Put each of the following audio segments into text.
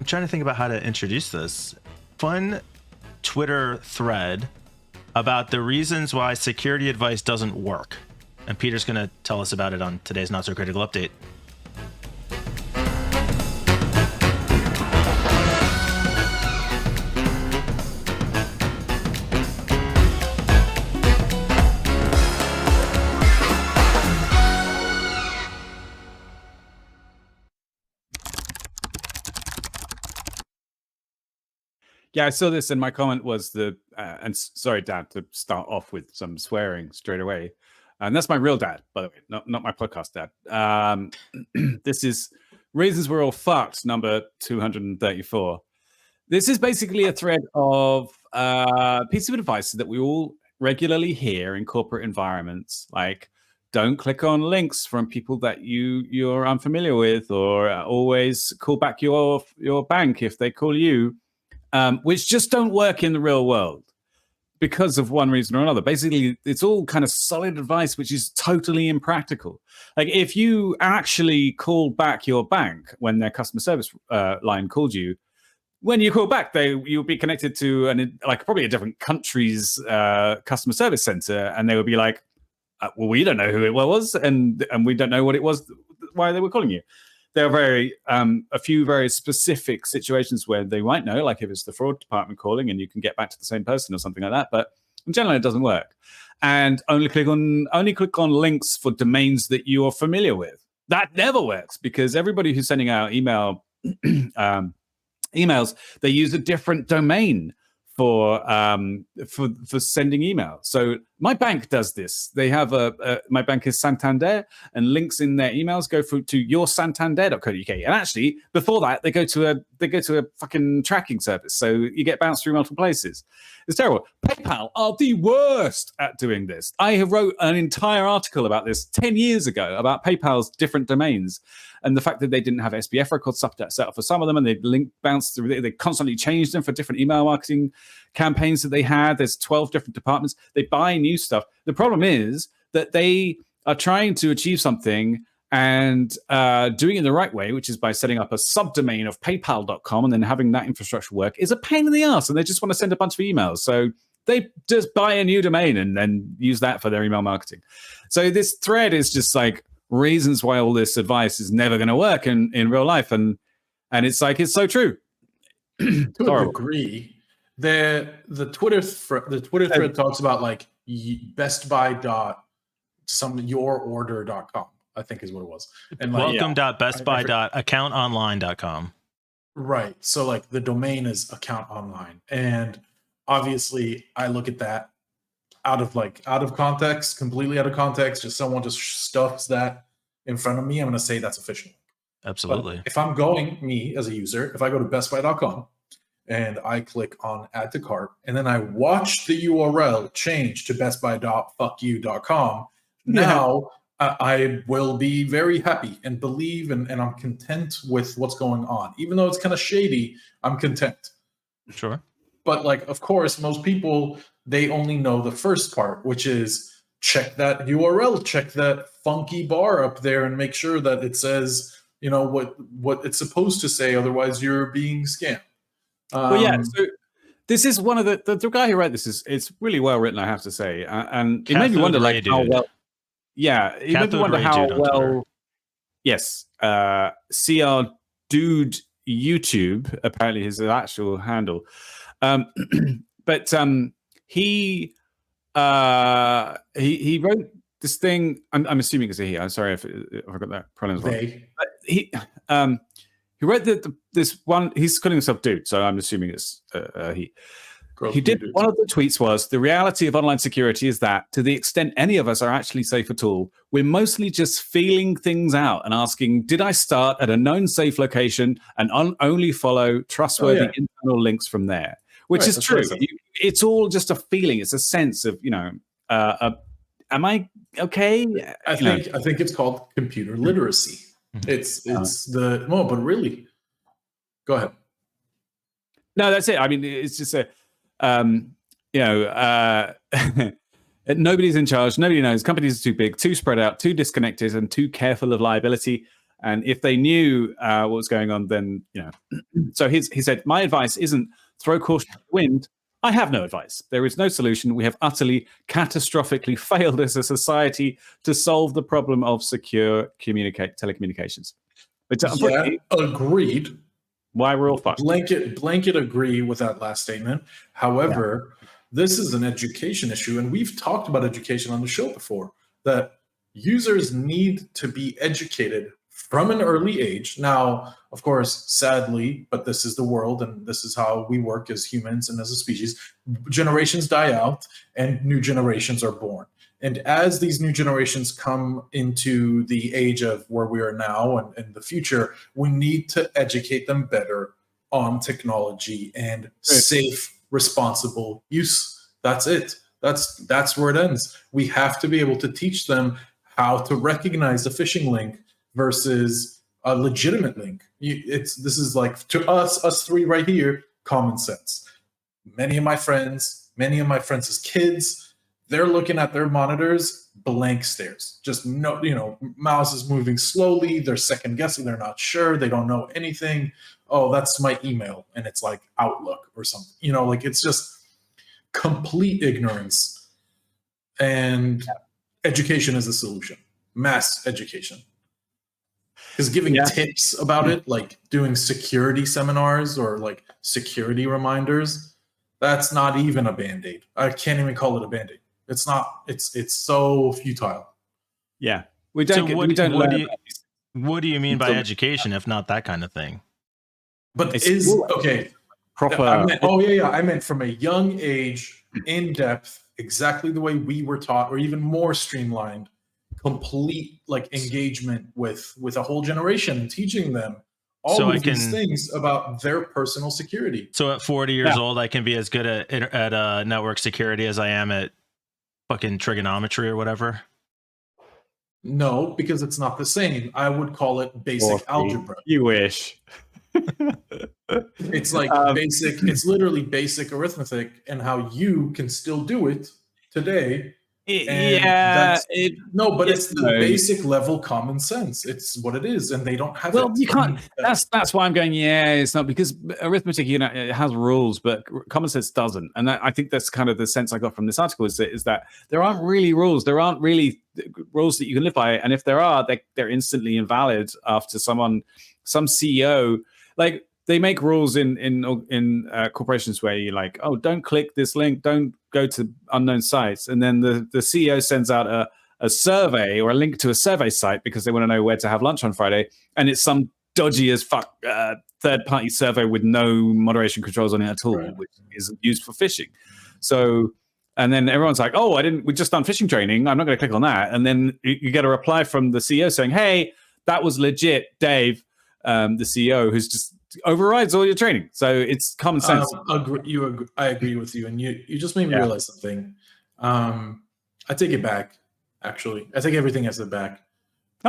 I'm trying to think about how to introduce this. Fun Twitter thread about the reasons why security advice doesn't work. And Peter's going to tell us about it on today's Not So Critical Update. Yeah, I saw this, and my comment was and sorry, Dad, to start off with some swearing straight away. And that's my real dad, by the way, not my podcast dad. This is Reasons We're All Fucked, number 234. This is basically a thread of piece of advice that we all regularly hear in corporate environments, like don't click on links from people that you're unfamiliar with, or always call back your bank if they call you. Which just don't work in the real world because of one reason or another. Basically, it's all kind of solid advice, which is totally impractical. Like if you actually call back your bank when their customer service line called you, when you call back, you'll be connected to probably a different country's customer service center, and they would be like, well, we don't know who it was, and we don't know what it was, why they were calling you. There are a few very specific situations where they might know, like if it's the fraud department calling and you can get back to the same person or something like that. But in general, it doesn't work. And only click on links for domains that you are familiar with. That never works because everybody who's sending out emails, they use a different domain for sending emails. So my bank does this. They have my bank is Santander, and links in their emails go to yoursantander.co.uk. And actually, before that, they go to a fucking tracking service. So you get bounced through multiple places. It's terrible. PayPal are the worst at doing this. I have wrote an entire article about this 10 years ago about PayPal's different domains and the fact that they didn't have SPF records set up for some of them, and they bounced through. They constantly changed them for different email marketing campaigns that they had. There's 12 different departments. They buy new stuff. The problem is that they are trying to achieve something and doing it the right way, which is by setting up a subdomain of paypal.com and then having that infrastructure work, is a pain in the ass, and they just want to send a bunch of emails. So they just buy a new domain and then use that for their email marketing. So this thread is just like reasons why all this advice is never going to work in real life. And it's like, it's so true. To a degree, the Twitter thread talks about like bestbuy.yourorder.com, I think is what it was. And like, welcome.bestbuy.accountonline.com. Right. So like the domain is account online. And obviously I look at that out of context, completely out of context. Just someone just stuffs that in front of me, I'm going to say that's official. Absolutely. But if I'm going, me as a user, if I go to bestbuy.com and I click on add to cart, and then I watch the URL change to bestbuy.fuckyou.com, now I will be very happy and believe, and I'm content with what's going on. Even though it's kind of shady, I'm content. Sure. But like, of course, most people, they only know the first part, which is check that URL, check that funky bar up there, and make sure that it says, you know, what it's supposed to say. Otherwise, you're being scammed. Well, yeah. So this is one of the guy who wrote this it's really well written, I have to say, and it made me wonder like how well. Yeah, it made me wonder how well. Yes, CR Dude YouTube apparently is his actual handle. But he wrote this thing. I'm assuming it's a he. I'm sorry if I got that pronounced wrong. He wrote this one. He's calling himself Dude, so I'm assuming it's he. He did one of the tweets was the reality of online security is that to the extent any of us are actually safe at all, we're mostly just feeling things out and asking, did I start at a known safe location and only follow trustworthy internal links from there? Which is true. It's all just a feeling. It's a sense of, am I okay? I think it's called computer literacy. It's but really, go ahead. No, that's it. I mean, it's just nobody's in charge. Nobody knows. Companies are too big, too spread out, too disconnected, and too careful of liability. And if they knew what was going on, then, So he said, my advice isn't throw caution to the wind. I have no advice. There is no solution. We have utterly, catastrophically failed as a society to solve the problem of secure telecommunications. But agreed. Why we're all fucked. Blanket agree with that last statement. However, this is an education issue, and we've talked about education on the show before, that users need to be educated from an early age. Now, of course, sadly, but this is the world and this is how we work as humans and as a species, generations die out and new generations are born. And as these new generations come into the age of where we are now and the future, we need to educate them better on technology and safe, responsible use. That's it. That's where it ends. We have to be able to teach them how to recognize a phishing link versus a legitimate link. This is like, to us three right here, common sense. Many of my friends as kids, they're looking at their monitors, blank stares. Just mouse is moving slowly. They're second guessing. They're not sure. They don't know anything. Oh, that's my email. And it's like Outlook or something. It's just complete ignorance. And education is the solution. Mass education. Because giving tips about it, like doing security seminars or like security reminders, that's not even a Band-Aid. I can't even call it a Band-Aid. It's not. It's so futile. Yeah, we don't. What do you mean by education, if not that kind of thing? But proper? I meant from a young age, in depth, exactly the way we were taught, or even more streamlined. Complete engagement with a whole generation and teaching them these things about their personal security. So at 40 years old, I can be as good at network security as I am at fucking trigonometry or whatever. No, because it's not the same. I would call it basic algebra. You wish. It's like basic. It's literally basic arithmetic, and how you can still do it today. It's the basic level common sense. It's what it is, and they don't have it. Well, you can't. That's why I'm going. Yeah, it's not, because arithmetic, it has rules, but common sense doesn't. And I think that's kind of the sense I got from this article is that there aren't really rules. There aren't really rules that you can live by, and if there are, they're instantly invalid after some CEO They make rules in corporations where you're like, oh, don't click this link, don't go to unknown sites. And then the CEO sends out a survey or a link to a survey site because they want to know where to have lunch on Friday. And it's some dodgy as fuck third-party survey with no moderation controls on it at all, which is used for phishing. So, and then everyone's like, oh, we just done phishing training. I'm not going to click on that. And then you get a reply from the CEO saying, hey, that was legit, Dave, the CEO, who's just overrides all your training. So it's common sense. I agree with you, and you just made me realize something. I take it back. Actually, I take everything as it back.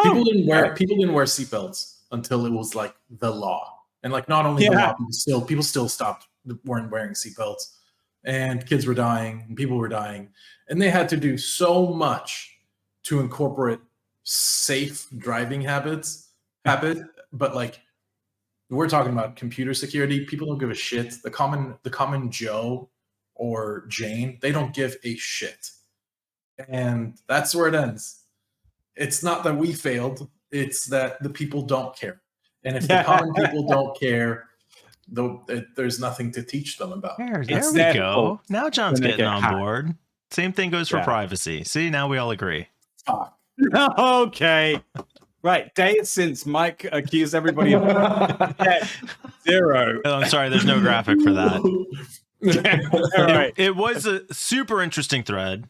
People didn't wear seatbelts until it was like the law, and not only the law, people still weren't wearing seatbelts, and kids were dying, and people were dying, and they had to do so much to incorporate safe driving habits. But we're talking about computer security. People don't give a shit. The common Joe or Jane, they don't give a shit. And that's where it ends. It's not that we failed. It's that the people don't care. And if the common people don't care, there's nothing to teach them about. There we go. Now John's getting on board. Same thing goes for privacy. See, now we all agree. Okay. Right, days since Mike accused everybody of zero. Oh, I'm sorry, there's no graphic for that. Right. It was a super interesting thread.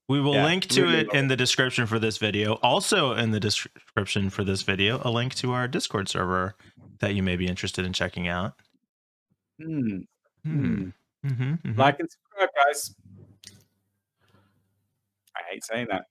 We will link to it in the description for this video. Also in the description for this video, a link to our Discord server that you may be interested in checking out. Like and subscribe, guys. I hate saying that.